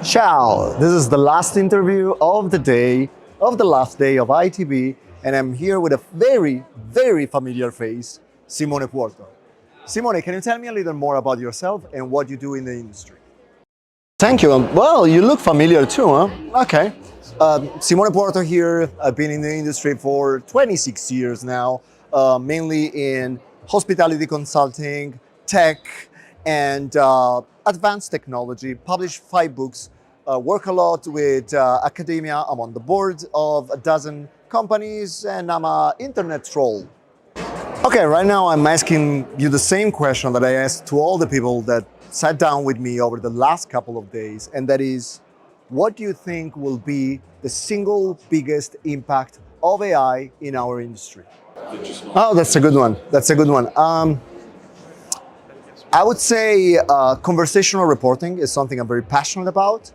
Ciao! This is the last interview of the day, of the last day of ITB, and I'm here with a very, very familiar face, Simone Puorto. Simone, can you tell me a little more about yourself and what you do in the industry? Thank you. Well, you look familiar too, huh? Okay. Simone Puorto here. I've been in the industry for 26 years now, mainly in hospitality consulting, tech, and advanced technology. Published 5 books. Work a lot with academia. I'm on the board of a dozen companies, and I'm an internet troll. Okay, right now I'm asking you the same question that I asked to all the people that sat down with me over the last couple of days, and that is, what do you think will be the single biggest impact of AI in our industry? Oh, that's a good one. That's a good one. I would say conversational reporting is something I'm very passionate about.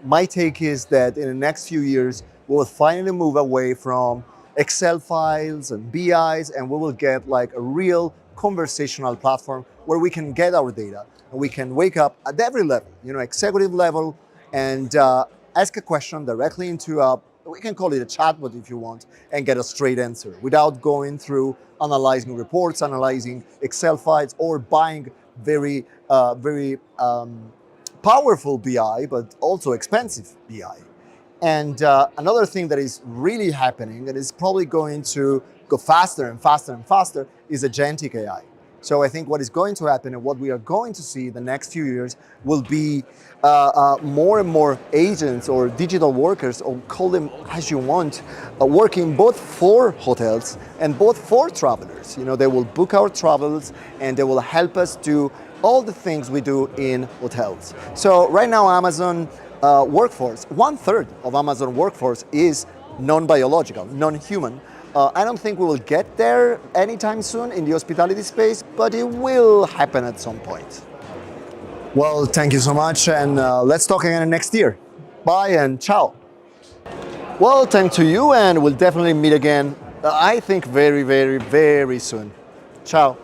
My take is that in the next few years, we will finally move away from Excel files and BIs, and we will get like a real conversational platform where we can get our data and we can wake up at every level, executive level, and ask a question directly into we can call it a chatbot if you want, and get a straight answer without going through analyzing reports, analyzing Excel files, or buying very powerful BI, but also expensive BI. And another thing that is really happening and is probably going to go faster and faster and faster is agentic AI. So I think what is going to happen and what we are going to see in the next few years will be more and more agents or digital workers, or call them as you want, working both for hotels and both for travelers. They will book our travels and they will help us do all the things we do in hotels. So right now Amazon workforce, 1/3 of Amazon workforce is non-biological, non-human. I don't think we will get there anytime soon in the hospitality space, but it will happen at some point. Well, thank you so much, and let's talk again next year. Bye and ciao. Well, thanks to you, and we'll definitely meet again, I think very, very, very soon. Ciao.